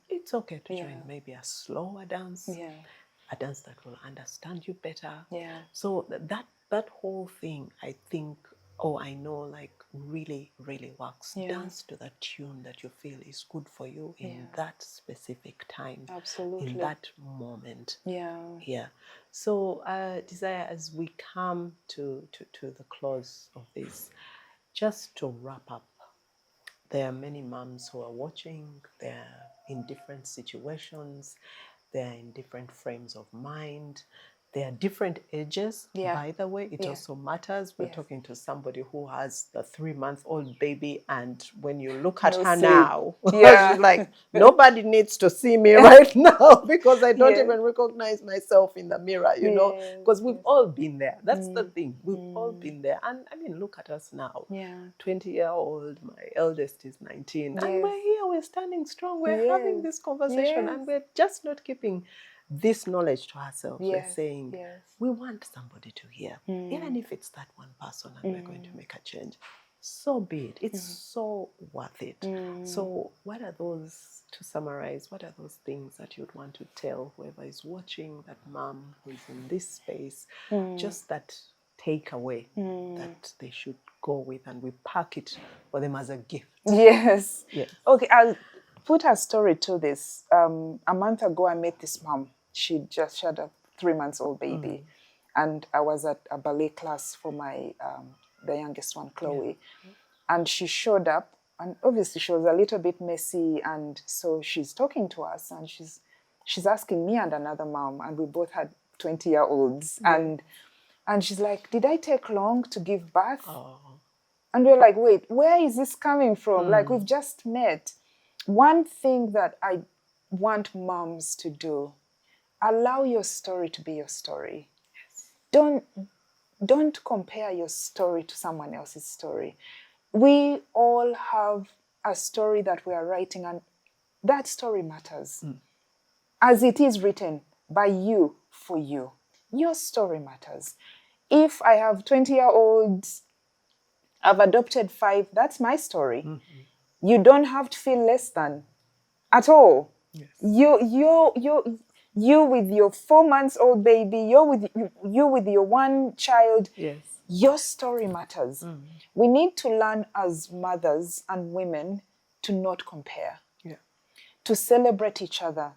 it's okay to join maybe a slower dance. Yeah. A dance that will understand you better. Yeah. So that whole thing, I think, I know, like really, really works. Yeah. Dance to the tune that you feel is good for you in that specific time. Absolutely. In that moment. Yeah. Yeah. So, Desire, as we come to the close of this, just to wrap up, there are many moms who are watching. They're in different situations. They're in different frames of mind. There are different ages, Yeah. by the way. It Yeah. also matters. We're Yes. talking to somebody who has the 3-month-old baby, and when you look at No her sleep. now, Yeah. she's like, nobody needs to see me right now because I don't Yes. even recognize myself in the mirror, you know, Yes, because we've yes. all been there. That's the thing. We've all been there. And I mean, look at us now. Yeah. 20-year-old, my eldest is 19, and Yes. we're here, we're standing strong, we're having Yes. this conversation, Yes. and we're just not keeping this knowledge to ourselves. We're Yes. saying, Yes. we want somebody to hear, even if it's that one person and we're going to make a change. So be it. It's so worth it. So what are those, to summarize, what are those things that you'd want to tell whoever is watching, that mom who is in this space, just that takeaway that they should go with, and we pack it for them as a gift? Yes. Yes. Okay, I'll put a story to this. A month ago, I met this mom. She had a 3-month-old baby. And I was at a ballet class for my the youngest one, Chloe. Yeah. And she showed up, and obviously she was a little bit messy. And so she's talking to us, and she's asking me and another mom, and we both had 20-year-olds. Yeah. And she's like, did I take long to give birth? Oh. And we're like, wait, where is this coming from? Like, we've just met. One thing that I want moms to do, allow your story to be your story. Yes. Don't compare your story to someone else's story. We all have a story that we are writing, and that story matters. As it is written by you, for you. Your story matters. If I have 20-year-olds, I've adopted 5, that's my story. You don't have to feel less than at all. Yes. You with your 4-month-old baby, you with your one child. Yes. Your story matters. We need to learn as mothers and women to not compare. Yeah. To celebrate each other.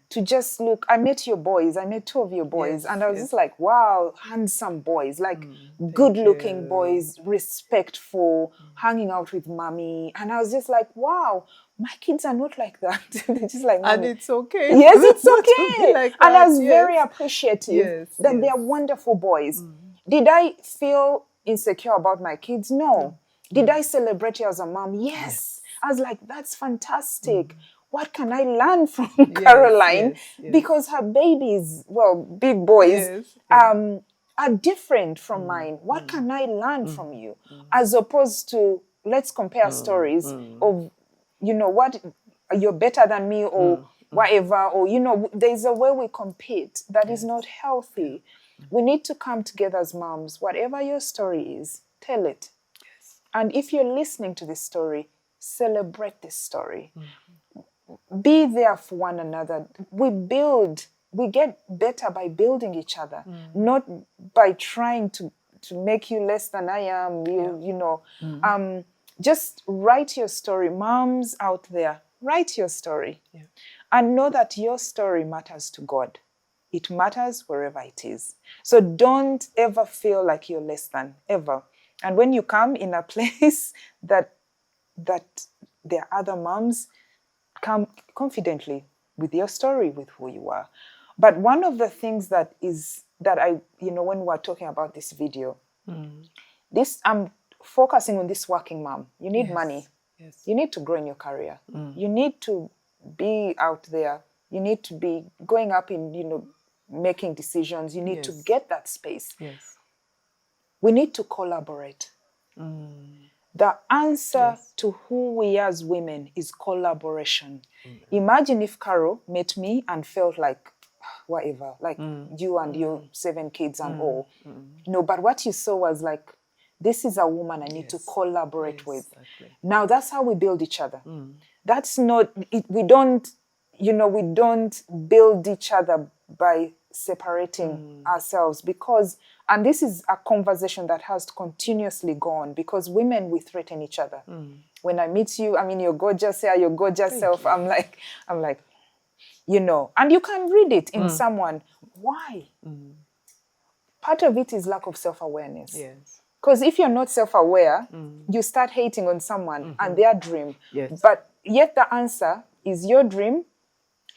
To just look, I met 2 of your boys, yes, and I was just like, wow, handsome boys, like good-looking boys, respectful, hanging out with mommy. And I was just like, wow, my kids are not like that. They're just like, mommy. And it's okay. Yes, it's okay. Like and I was very appreciative that yes. they're wonderful boys. Did I feel insecure about my kids? No. Did I celebrate you as a mom? Yes. I was like, that's fantastic. What can I learn from Caroline? Yes. Because her babies, well, big boys, are different from mine. What can I learn from you? As opposed to, let's compare stories of, you know, what, you're better than me, or whatever, or, you know, there's a way we compete that is not healthy. We need to come together as moms. Whatever your story is, tell it. Yes. And if you're listening to this story, celebrate this story. Be there for one another. We get better by building each other, not by trying to make you less than I am, you know. Just write your story. Moms out there, write your story. Yeah. And know that your story matters to God. It matters wherever it is. So don't ever feel like you're less than, ever. And when you come in a place that there are other moms, come confidently with your story, with who you are. But one of the things that I, you know, when we're talking about this video, I'm focusing on this working mom. You need money. Yes. You need to grow in your career. You need to be out there. You need to be going up in, you know, making decisions. You need to get that space. Yes. We need to collaborate. The answer to who we are as women is collaboration. Imagine if Carol met me and felt like, whatever, like you and your 7 kids and all. No, but what you saw was like, this is a woman I need to collaborate with. Exactly. Now that's how we build each other. That's not, we don't build each other by separating ourselves, because, and this is a conversation that has to continuously go on, because women, we threaten each other. When I meet you, I mean, you're gorgeous here, your gorgeous self. I'm like, you know, and you can read it in someone. Why? Part of it is lack of self-awareness. Yes. Because if you're not self-aware, you start hating on someone and their dream. Yes. But yet the answer is your dream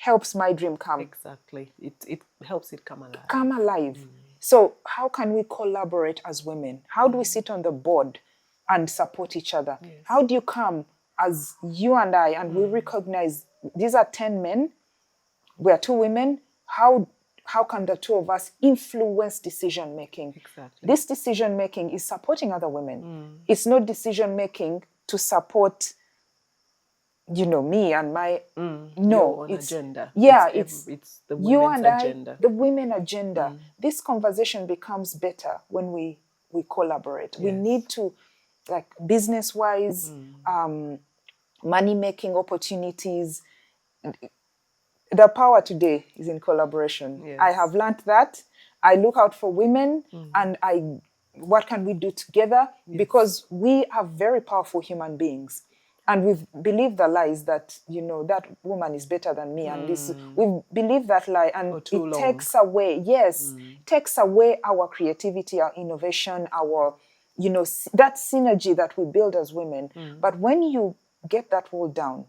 helps my dream Exactly. It helps it come alive. come alive. So how can we collaborate as women? How do we sit on the board and support each other? Yes. How do you come as you and I, and we recognize these are 10 men, we are 2 women. How can the 2 of us influence decision making? Exactly. This decision making is supporting other women. It's not decision making to support, me and my Your own it's agenda. Yeah, it's the you women's and I, agenda. the women agenda. This conversation becomes better when we collaborate. We Yes. need to, like, business wise, money making opportunities. The power today is in collaboration. Yes. I have learned that. I look out for women and what can we do together? Because we are very powerful human beings. And we've believed the lies that, that woman is better than me. And we've believed that lie. And it takes away, takes away our creativity, our innovation, our, that synergy that we build as women. But when you get that wall down,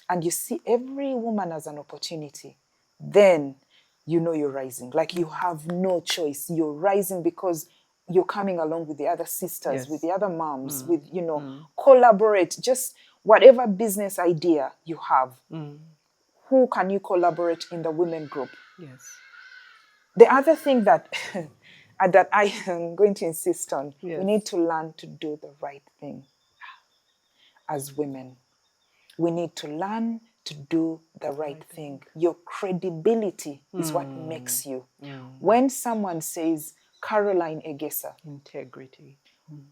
and you see every woman as an opportunity, then you're rising. Like, you have no choice. You're rising because you're coming along with the other sisters, with the other moms, with, collaborate. Just whatever business idea you have, who can you collaborate in the women group? Yes. The other thing that that I am going to insist on, we need to learn to do the right thing as women. We need to learn to do the right thing. Your credibility is what makes you. When someone says, Caroline Egesa, integrity,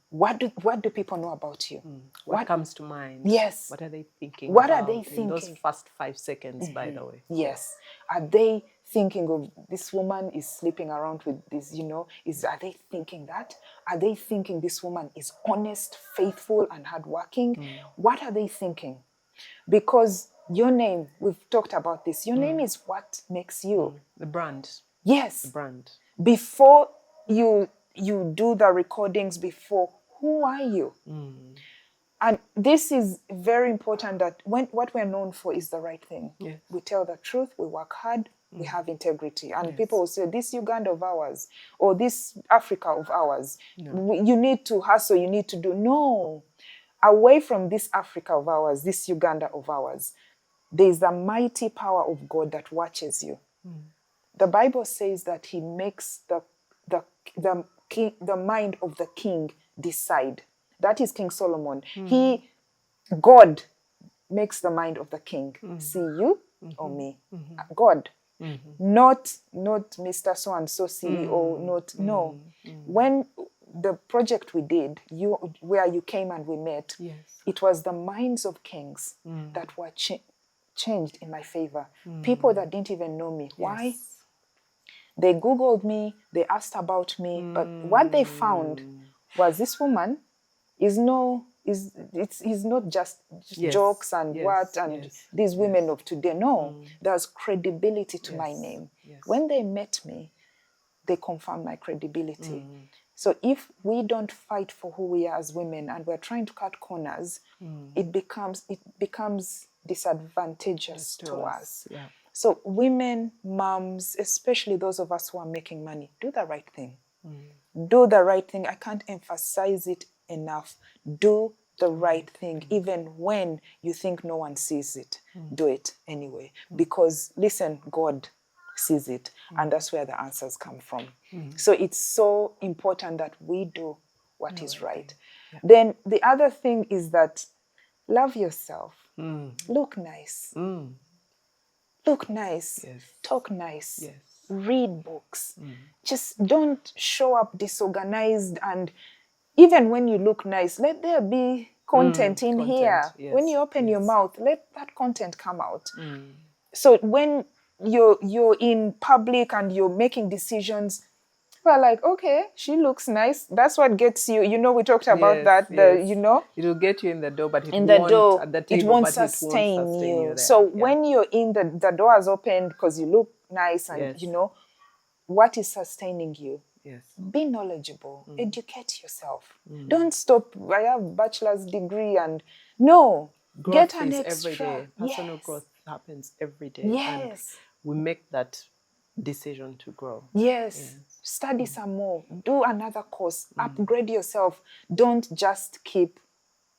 what do people know about you? What comes to mind? Yes. What are they thinking? What are they thinking? In those first 5 seconds, by the way. Yes. Are they thinking of this woman is sleeping around with this, are they thinking that? Are they thinking this woman is honest, faithful, and hardworking? What are they thinking? Because your name, we've talked about this, your name is what makes you. The brand. Yes. The brand. Before you do the recordings, before, who are you? And this is very important, that what we're known for is the right thing. Yes. We tell the truth, we work hard, we have integrity. And people will say, this Uganda of ours, or this Africa of ours, you need to hustle, you need to do. No. Away from this Africa of ours, this Uganda of ours, there is a mighty power of God that watches you. The Bible says that he makes the mind of the king decide. That is King Solomon. God makes the mind of the king. See you or me. God. Not Mr. So-and-so CEO, no. When the project we did, where you came and we met, it was the minds of kings that were changed in my favor. People that didn't even know me. Why? They Googled me, they asked about me, but what they found was this woman is not just jokes and these women of today. No, there's credibility to my name. When they met me, they confirmed my credibility. So if we don't fight for who we are as women and we're trying to cut corners, it becomes disadvantageous to us. Yeah. So women, moms, especially those of us who are making money, do the right thing. Do the right thing. I can't emphasize it enough. Do the right thing, even when you think no one sees it. Do it anyway. Because listen, God sees it, and that's where the answers come from. So it's so important that we do what is right. Then the other thing is that love yourself. Look nice. Look nice. Talk nice. Read books. Just don't show up disorganized. And even when you look nice, let there be content in here. When you open your mouth, let that content come out. So when you're in public and you're making decisions, we're like, okay, she looks nice. That's what gets you. We talked about that. It'll get you in the door, but it won't sustain you there. So when you're in the doors open because you look nice and what is sustaining you? Be knowledgeable. Educate yourself. Don't stop. I have a bachelor's degree and no. Growth get an is extra. every day. Personal growth happens every day. And Yes. we make that decision to grow. Yes. Study some more. Do another course. Upgrade yourself. Don't just keep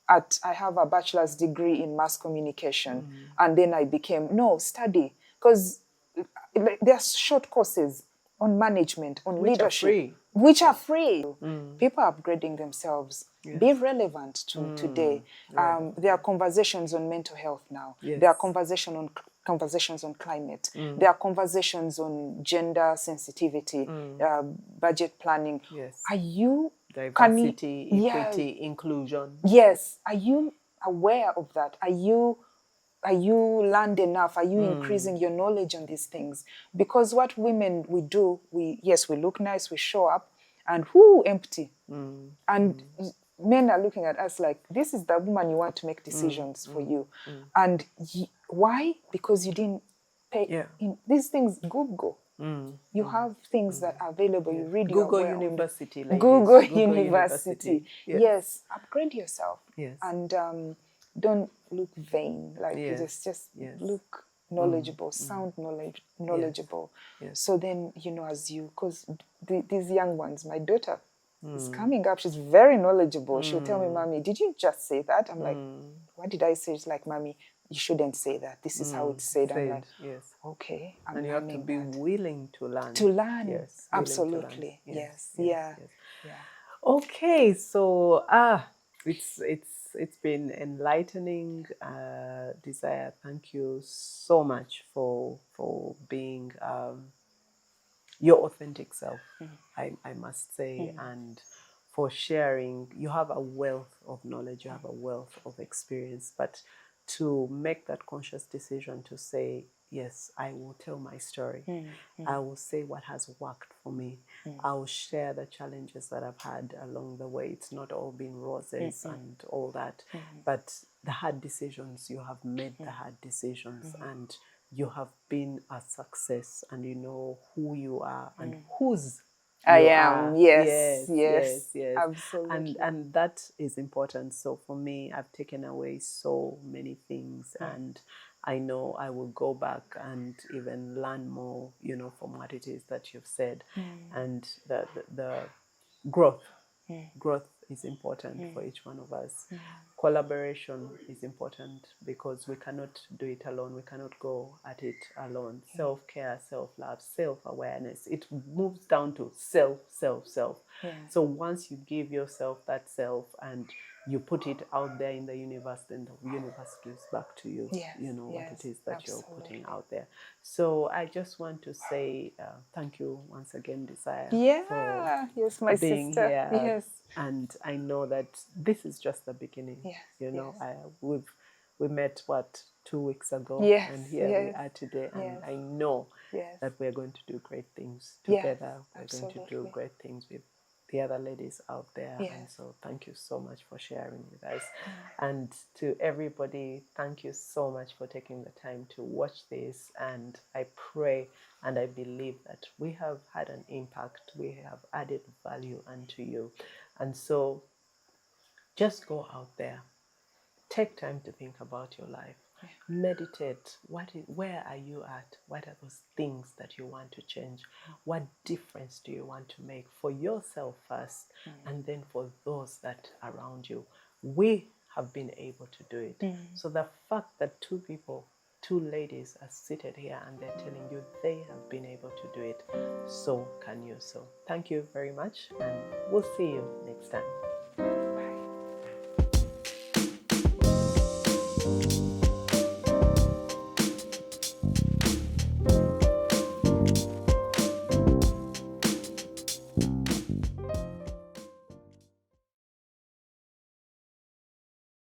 at, I have a bachelor's degree in mass communication and then I became, no, study. Because there are short courses on management, on Which are leadership, free. which are free. People are upgrading themselves. Yes. Be relevant to today. There are conversations on mental health now. Yes. There are conversations on climate. There are conversations on gender sensitivity, budget planning. Yes. Are you Diversity, yeah, equity, inclusion. yes. Are you aware of that? Are you learned enough? Are you increasing your knowledge on these things? Because what women we do, we look nice, we show up, and whoo, empty. And men are looking at us like, this is the woman you want to make decisions for you. And why? Because you didn't pay in these things. Google. You have things that are available. You read Google your University, ladies. Google University. Yes. Yes, upgrade yourself. Yes. And don't look vain. Like just look knowledgeable, sound knowledgeable. Yes. So then, as because these young ones, my daughter is coming up. She's very knowledgeable. She'll tell me, "Mommy, did you just say that?" I'm like, "What did I say?" She's like, "Mommy, you shouldn't say that. This is how it's said." I'm like, yes. "Okay, I'm And you have to be willing to learn. To learn. Yes. Absolutely. Learn. Yes. Yeah. Okay, so it's been enlightening, Desire. Thank you so much for being your authentic self. I must say, and for sharing. You have a wealth of knowledge. You have a wealth of experience, but to make that conscious decision to say, yes, I will tell my story. I will say what has worked for me. I will share the challenges that I've had along the way. It's not all been roses and all that, but the hard decisions, you have made the hard decisions, and you have been a success, and you know who you are and whose I you am. are. Yes. Absolutely. And that is important. So for me, I've taken away so many things, and I know I will go back and even learn more, from what it is that you've said. And the growth is important for each one of us. Collaboration is important because we cannot do it alone. We cannot go at it alone. Self-care, self-love, self-awareness. It moves down to self. So once you give yourself that self and you put it out there in the universe, then the universe gives back to you, what it is that you're putting out there. So I just want to say thank you once again, Desire. Yes, my being sister. Here. Yes. And I know that this is just the beginning. We met 2 weeks ago, and here we are today, and I know that we're going to do great things together. We're going to do great things with the other ladies out there. And so thank you so much for sharing with us. And to everybody, thank you so much for taking the time to watch this. And I pray and I believe that we have had an impact. We have added value unto you. And so just go out there. Take time to think about your life. Meditate. Where are you at? What are those things that you want to change? What difference do you want to make for yourself first, and then for those that are around you? We have been able to do it. So the fact that 2 ladies are seated here and they're telling you they have been able to do it, so can you. So thank you very much, and we'll see you next time.